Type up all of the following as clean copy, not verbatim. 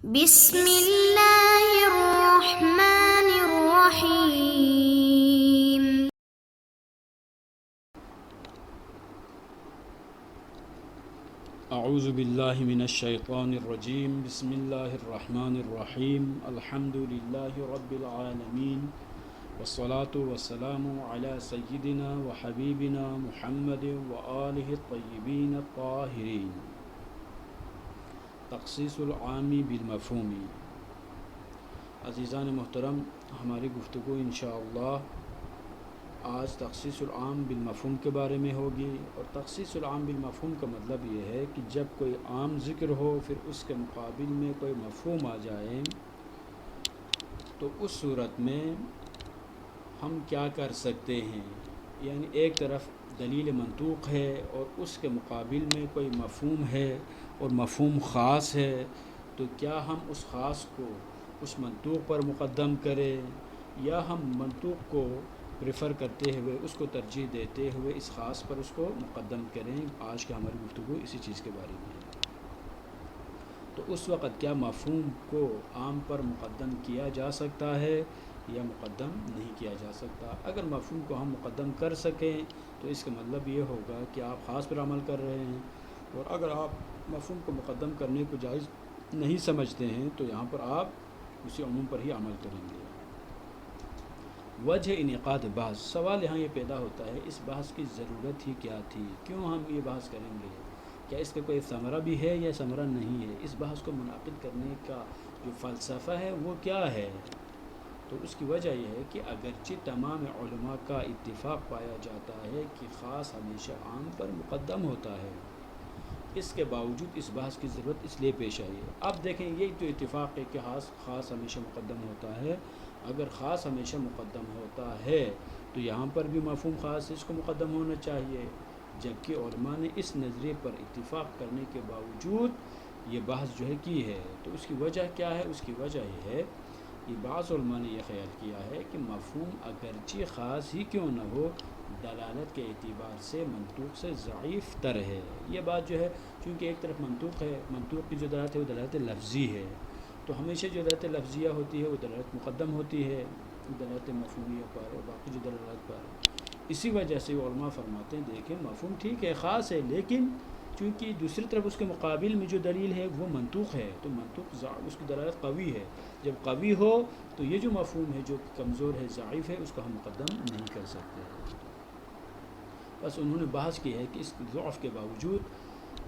بسم اللہ الرحمن الرحیم۔ اعوذ باللہ من الشیطان الرجیم، بسم اللہ الرحمن الرحیم، الحمد للہ رب العالمین، والصلاة والسلام علی سیدنا و حبیبنا محمد و آلہ الطیبین الطاہرین۔ تخصیص العام بالمفہوم۔ عزیزان محترم، ہماری گفتگو انشاءاللہ آج تخصیص العام بالمفہوم کے بارے میں ہوگی، اور تخصیص العام بالمفہوم کا مطلب یہ ہے کہ جب کوئی عام ذکر ہو پھر اس کے مقابل میں کوئی مفہوم آ جائے تو اس صورت میں ہم کیا کر سکتے ہیں، یعنی ایک طرف دلیل منطوق ہے اور اس کے مقابل میں کوئی مفہوم ہے اور مفہوم خاص ہے، تو کیا ہم اس خاص کو اس منطوق پر مقدم کریں یا ہم منطوق کو پریفر کرتے ہوئے اس کو ترجیح دیتے ہوئے اس خاص پر اس کو مقدم کریں۔ آج کی ہماری گفتگو اسی چیز کے بارے میں ہے۔ تو اس وقت کیا مفہوم کو عام پر مقدم کیا جا سکتا ہے یا مقدم نہیں کیا جا سکتا؟ اگر مفہوم کو ہم مقدم کر سکیں تو اس کا مطلب یہ ہوگا کہ آپ خاص پر عمل کر رہے ہیں، اور اگر آپ مفہوم کو مقدم کرنے کو جائز نہیں سمجھتے ہیں تو یہاں پر آپ اسی عموم پر ہی عمل کریں گے۔ وجہ انعقاد بحث، سوال یہاں یہ پیدا ہوتا ہے اس بحث کی ضرورت ہی کیا تھی، کیوں ہم یہ بحث کریں گے، کیا اس کا کوئی ثمرہ بھی ہے یا ثمرہ نہیں ہے، اس بحث کو منعقد کرنے کا جو فلسفہ ہے وہ کیا ہے؟ تو اس کی وجہ یہ ہے کہ اگرچہ تمام علماء کا اتفاق پایا جاتا ہے کہ خاص ہمیشہ عام پر مقدم ہوتا ہے، اس کے باوجود اس بحث کی ضرورت اس لیے پیش آئی ہے۔ اب دیکھیں، یہ تو اتفاق ہے کہ خاص ہمیشہ مقدم ہوتا ہے۔ اگر خاص ہمیشہ مقدم ہوتا ہے تو یہاں پر بھی مفہوم خاص اس کو مقدم ہونا چاہیے، جبکہ علماء نے اس نظریے پر اتفاق کرنے کے باوجود یہ بحث جو ہے کی ہے۔ تو اس کی وجہ کیا ہے؟ اس کی وجہ یہ ہے کہ بعض علماء نے یہ خیال کیا ہے کہ مفہوم اگرچہ خاص ہی کیوں نہ ہو، دلالت کے اعتبار سے منطوق سے ضعیف تر ہے۔ یہ بات جو ہے، چونکہ ایک طرف منطوق ہے، منطوق کی جو دلالت ہے وہ دلالت لفظی ہے، تو ہمیشہ جو دلالت لفظیہ ہوتی ہے وہ دلالت مقدم ہوتی ہے دلالت مفہومیہ پر اور باقی جو دلالات پر۔ اسی وجہ سے علماء فرماتے ہیں دیکھیں مفہوم ٹھیک ہے، خاص ہے، لیکن چونکہ دوسری طرف اس کے مقابل میں جو دلیل ہے وہ منطوق ہے، تو منطوق اس کی دلالت قوی ہے۔ جب قوی ہو تو یہ جو مفہوم ہے جو کمزور ہے، ضعیف ہے، اس کو ہم مقدم نہیں کر سکتے۔ بس انہوں نے بحث کی ہے کہ اس ضعف کے باوجود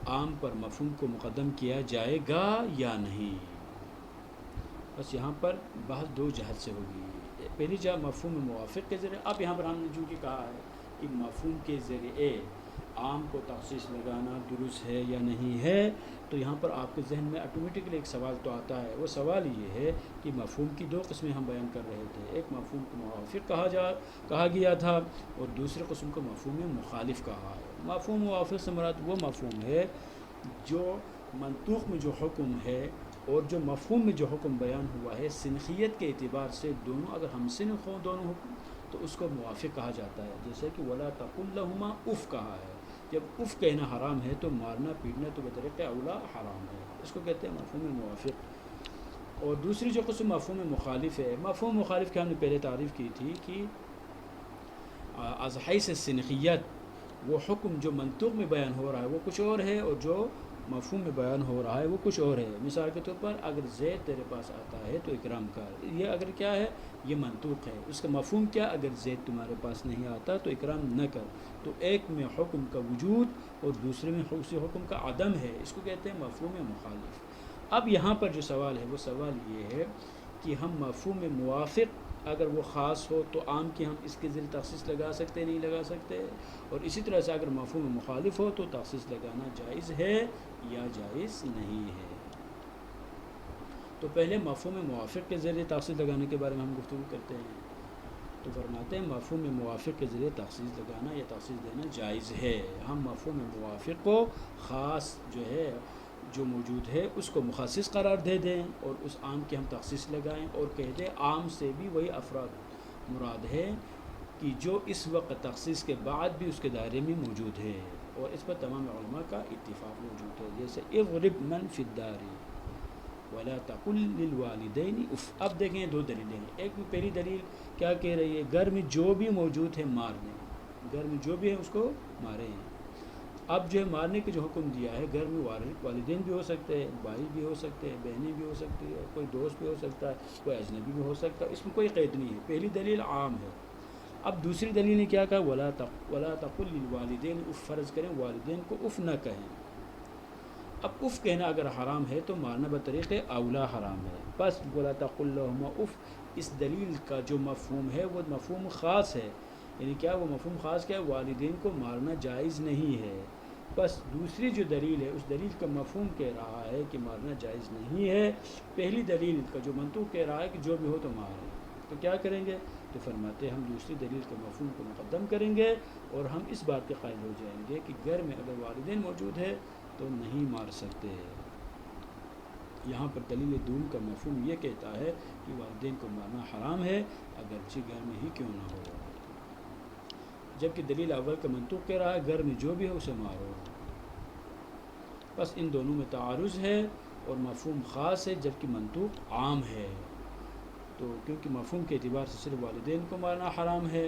عام پر مفہوم کو مقدم کیا جائے گا یا نہیں۔ بس یہاں پر بحث دو جہت سے ہوگی۔ پہلی جہت مفہوم موافق کے ذریعے، اب یہاں پر ہم نے جو کہ کہا ہے کہ مفہوم کے ذریعے عام کو تخصیص لگانا درست ہے یا نہیں ہے، تو یہاں پر آپ کے ذہن میں آٹومیٹکلی ایک سوال تو آتا ہے۔ وہ سوال یہ ہے کہ مفہوم کی دو قسمیں ہم بیان کر رہے تھے، ایک مفہوم کو موافق کہا گیا تھا اور دوسرے قسم کو مفہوم مخالف کہا ہے۔ مفہوم موافق سے مراد وہ مفہوم ہے جو منطوق میں جو حکم ہے اور جو مفہوم میں جو حکم بیان ہوا ہے، سنخیت کے اعتبار سے دونوں اگر ہم سنخ ہوں دونوں حکم تو اس کو موافق کہا جاتا ہے۔ جیسے کہ وَلَا تَقُلْ لَهُمَا اف کہا ہے، جب اف کہنا حرام ہے تو مارنا پیٹنا تو بطریق اولا حرام ہے، اس کو کہتے ہیں مفہوم موافق۔ اور دوسری جو قسم مفہوم مخالف ہے، مفہوم مخالف کی ہم نے پہلے تعریف کی تھی کہ از حیث سنخیت وہ حکم جو منطوق میں بیان ہو رہا ہے وہ کچھ اور ہے، اور جو مفہوم میں بیان ہو رہا ہے وہ کچھ اور ہے۔ مثال کے طور پر اگر زید تیرے پاس آتا ہے تو اکرام کر، یہ اگر کیا ہے، یہ منطوق ہے۔ اس کا مفہوم کیا؟ اگر زید تمہارے پاس نہیں آتا تو اکرام نہ کر۔ تو ایک میں حکم کا وجود اور دوسرے میں اسی حکم کا عدم ہے، اس کو کہتے ہیں مفہوم مخالف۔ اب یہاں پر جو سوال ہے وہ سوال یہ ہے کہ ہم مفہوم موافق اگر وہ خاص ہو تو عام کی ہم اس کے ذریعے تخصیص لگا سکتے نہیں لگا سکتے، اور اسی طرح سے اگر مفہوم مخالف ہو تو تخصیص لگانا جائز ہے یا جائز نہیں ہے۔ تو پہلے مفہوم موافق کے ذریعے تخصیص لگانے کے بارے میں ہم گفتگو کرتے ہیں۔ تو فرماتے ہیں مفہوم موافق کے ذریعے تخصیص لگانا یا تخصیص دینا جائز ہے۔ ہم مفہوم موافق کو خاص جو ہے جو موجود ہے اس کو مخصص قرار دے دیں اور اس عام کی ہم تخصیص لگائیں اور کہہ دیں عام سے بھی وہی افراد مراد ہے کہ جو اس وقت تخصیص کے بعد بھی اس کے دائرے میں موجود ہے، اور اس پر تمام علماء کا اتفاق موجود ہے۔ جیسے اضرب من فی الدار، ولا تقل للوالدین اف. اب دیکھیں دو دلیلیں ہیں. ایک میں پہلی دلیل کیا کہہ رہی ہے؟ گھر میں جو بھی موجود ہے مار دیں، گھر میں جو بھی ہے اس کو ماریں. اب جو ہے مارنے کا جو حکم دیا ہے، گھر میں والدین بھی ہو سکتے ہیں، بھائی بھی ہو سکتے ہیں، بہنیں بھی ہو سکتی ہے، کوئی دوست بھی ہو سکتا ہے، کوئی اجنبی بھی ہو سکتا ہے، اس میں کوئی قید نہیں ہے. پہلی دلیل عام ہے. اب دوسری دلیل نے کیا کہا؟ ولا تقل للوالدین اف. فرض کریں والدین کو اف نہ کہیں. اب اف کہنا اگر حرام ہے تو مارنا بطریق اولا حرام ہے. بس ولا تقل لهما اف، اس دلیل کا جو مفہوم ہے وہ مفہوم خاص ہے. یعنی کیا وہ مفہوم خاص کیا ہے؟ والدین کو مارنا جائز نہیں ہے. بس دوسری جو دلیل ہے اس دلیل کا مفہوم کہہ رہا ہے کہ مارنا جائز نہیں ہے. پہلی دلیل کا جو منطوق کہہ رہا ہے کہ جو بھی ہو تو ماریں. تو کیا کریں گے؟ تو فرماتے ہیں ہم دوسری دلیل کے مفہوم کو مقدم کریں گے اور ہم اس بات کے قائل ہو جائیں گے کہ گھر میں اگر والدین موجود ہے تو نہیں مار سکتے. یہاں پر دلیل دوم کا مفہوم یہ کہتا ہے کہ والدین کو مارنا حرام ہے اگرچہ گھر میں ہی کیوں نہ ہو، جبکہ دلیل اول کا منطوق کہہ رہا ہے گھر میں جو بھی ہے اسے مارو. بس ان دونوں میں تعارض ہے اور مفہوم خاص ہے جبکہ منطوق عام ہے. تو کیونکہ مفہوم کے اعتبار سے صرف والدین کو مارنا حرام ہے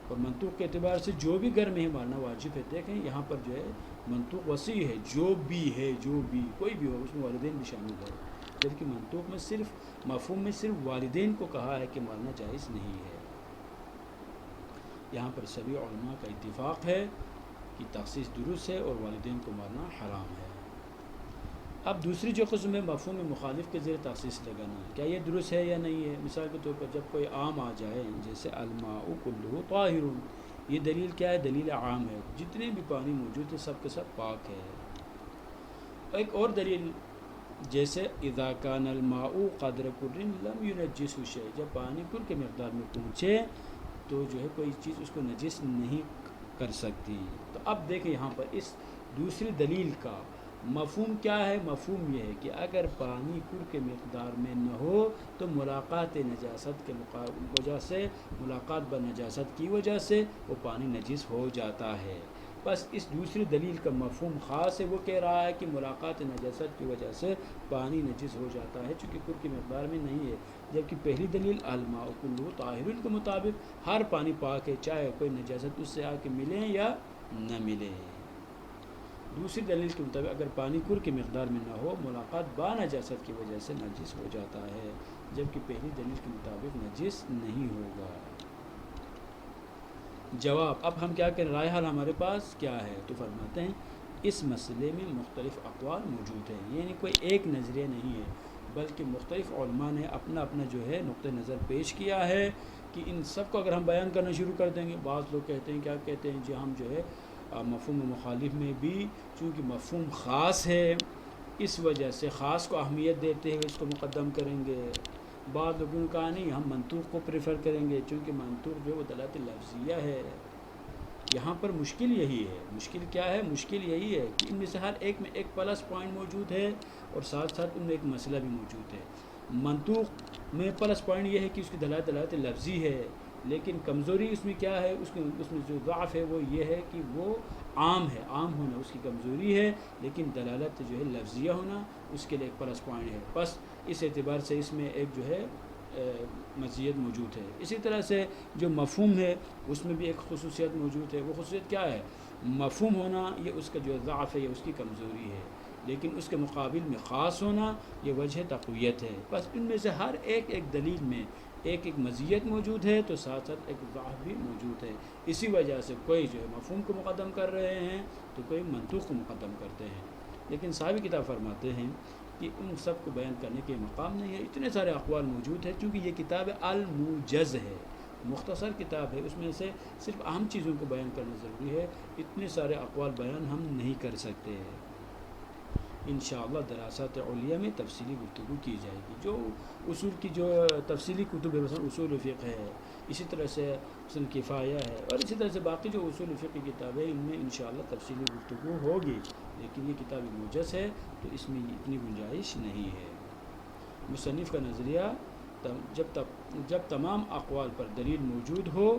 اور منطوق کے اعتبار سے جو بھی گھر میں ہے مارنا واجب ہے. دیکھیں یہاں پر جو ہے منطوق وسیع ہے، جو بھی ہے، جو بھی کوئی بھی ہو اس میں والدین بھی شامل ہے، جبکہ منطوق میں صرف مفہوم میں صرف والدین کو کہا ہے کہ مارنا جائز نہیں ہے. یہاں پر سبھی علماء کا اتفاق ہے کہ تخصیص درست ہے اور والدین کو مارنا حرام ہے. اب دوسری جو قسم ہے مفہوم مخالف کے زیر تخصیص لگانا، کیا یہ درست ہے یا نہیں ہے؟ مثال کے طور پر جب کوئی عام آ جائے جیسے الماء کلہ طاہر، یہ دلیل کیا ہے؟ دلیل عام ہے، جتنے بھی پانی موجود ہے سب کے سب پاک ہے. ایک اور دلیل جیسے اذا کان الماء قدر کر لم ينجسه شیء، جب پانی کل کے مقدار میں پہنچے تو جو ہے کوئی چیز اس کو نجس نہیں کر سکتی. تو اب دیکھیں یہاں پر اس دوسری دلیل کا مفہوم کیا ہے؟ مفہوم یہ ہے کہ اگر پانی کل کے مقدار میں نہ ہو تو ملاقات نجاست کے وجہ سے، ملاقات بنجاست کی وجہ سے وہ پانی نجس ہو جاتا ہے. بس اس دوسری دلیل کا مفہوم خاص ہے، وہ کہہ رہا ہے کہ ملاقات نجاست کی وجہ سے پانی نجس ہو جاتا ہے چونکہ کل کی مقدار میں نہیں ہے. جبکہ پہلی دلیل الماء کلہ طاہر کے مطابق ہر پانی پاک ہے، چاہے کوئی نجاست اس سے آ کے ملے یا نہ ملے. دوسری دلیل کے مطابق اگر پانی کل کی مقدار میں نہ ہو ملاقات با نجاست کی وجہ سے نجس ہو جاتا ہے، جبکہ پہلی دلیل کے مطابق نجس نہیں ہوگا. جواب، اب ہم کیا کریں؟ رائے حل ہمارے پاس کیا ہے؟ تو فرماتے ہیں اس مسئلے میں مختلف اقوال موجود ہیں، یعنی کوئی ایک نظریہ نہیں ہے بلکہ مختلف علماء نے اپنا اپنا جو ہے نقطہ نظر پیش کیا ہے کہ ان سب کو اگر ہم بیان کرنا شروع کر دیں گے، بعض لوگ کہتے ہیں کیا کہتے ہیں جی ہم جو ہے مفہوم مخالف میں بھی چونکہ مفہوم خاص ہے اس وجہ سے خاص کو اہمیت دیتے ہوئے اس کو مقدم کریں گے. بعض لوگوں نے کہا نہیں ہم منطوق کو پریفر کریں گے چونکہ منطوق جو ہے وہ دلالت لفظیہ ہے. یہاں پر مشکل یہی ہے، مشکل کیا ہے؟ مشکل یہی ہے کہ ان میں سے ہر ایک میں ایک پلس پوائنٹ موجود ہے اور ساتھ ساتھ ان میں ایک مسئلہ بھی موجود ہے. منطوق میں پلس پوائنٹ یہ ہے کہ اس کی دلالت لفظی ہے، لیکن کمزوری اس میں کیا ہے؟ اس میں جو ضعف ہے وہ یہ ہے کہ وہ عام ہے، عام ہونا اس کی کمزوری ہے، لیکن دلالت جو ہے لفظیہ ہونا اس کے لیے ایک پلس پوائنٹ ہے. بس اس اعتبار سے اس میں ایک جو ہے مزیت موجود ہے. اسی طرح سے جو مفہوم ہے اس میں بھی ایک خصوصیت موجود ہے. وہ خصوصیت کیا ہے؟ مفہوم ہونا یہ اس کا جو ضعف ہے یہ اس کی کمزوری ہے، لیکن اس کے مقابل میں خاص ہونا یہ وجہ تقویت ہے. بس ان میں سے ہر ایک دلیل میں ایک مزیت موجود ہے تو ساتھ ساتھ ایک ضعف بھی موجود ہے. اسی وجہ سے کوئی جو ہے مفہوم کو مقدم کر رہے ہیں تو کوئی منطوق کو مقدم کرتے ہیں. لیکن صاحب کتاب فرماتے ہیں کہ ان سب کو بیان کرنے کے مقام نہیں ہے. اتنے سارے اقوال موجود ہیں چونکہ یہ کتاب الموجز ہے، مختصر کتاب ہے، اس میں سے صرف اہم چیزوں کو بیان کرنا ضروری ہے. اتنے سارے اقوال بیان ہم نہیں کر سکتے. انشاءاللہ دراسات علیہ میں تفصیلی گفتگو کی جائے گی. جو اصول کی جو تفصیلی کتب ہے مثلا اصول فقہ ہے، اسی طرح سے مثلا کفایہ ہے اور اسی طرح سے باقی جو اصول فقہ کی کتابیں ان میں انشاءاللہ تفصیلی گفتگو ہوگی. لیکن یہ کتاب موجز ہے تو اس میں اتنی گنجائش نہیں ہے. مصنف کا نظریہ جب تمام اقوال پر دلیل موجود ہو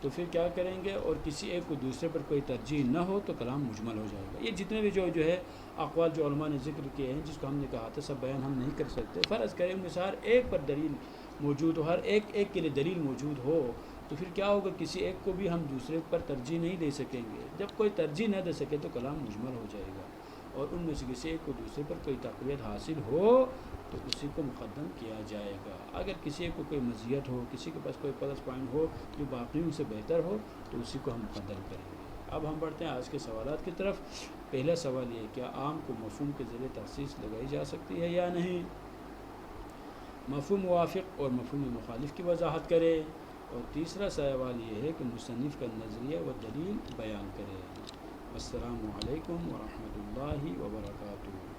تو پھر کیا کریں گے، اور کسی ایک کو دوسرے پر کوئی ترجیح نہ ہو تو کلام مجمل ہو جائے گا۔ یہ جتنے بھی جو ہے اقوال جو علماء نے ذکر کیے ہیں، جس کو ہم نے کہا تھا سب بیان ہم نہیں کر سکتے، فرض کریں ان میں سے ہر ایک پر دلیل موجود ہو، ہر ایک کے لیے دلیل موجود ہو، تو پھر کیا ہوگا، کسی ایک کو بھی ہم دوسرے پر ترجیح نہیں دے سکیں گے۔ جب کوئی ترجیح نہ دے سکے تو کلام مجمل ہو جائے گا، اور ان میں سے کسی ایک کو دوسرے پر کوئی تقویت حاصل ہو تو اسی کو مقدم کیا جائے گا۔ اگر کسی ایک کو کوئی مزیت ہو، کسی کے پاس کوئی پلس پوائنٹ ہو جو باقیوں سے بہتر ہو، تو اسی کو ہم مقدم کریں گے۔ اب ہم بڑھتے ہیں آج کے سوالات کی طرف۔ پہلا سوال یہ ہے، کیا عام کو مفہوم کے ذریعے تخصیص لگائی جا سکتی ہے یا نہیں؟ مفہوم موافق اور مفہوم مخالف کی وضاحت کرے، اور تیسرا سوال یہ ہے کہ مصنف کا نظریہ و دلیل بیان کرے۔ السلام علیکم ورحمۃ اللہ وبرکاتہ۔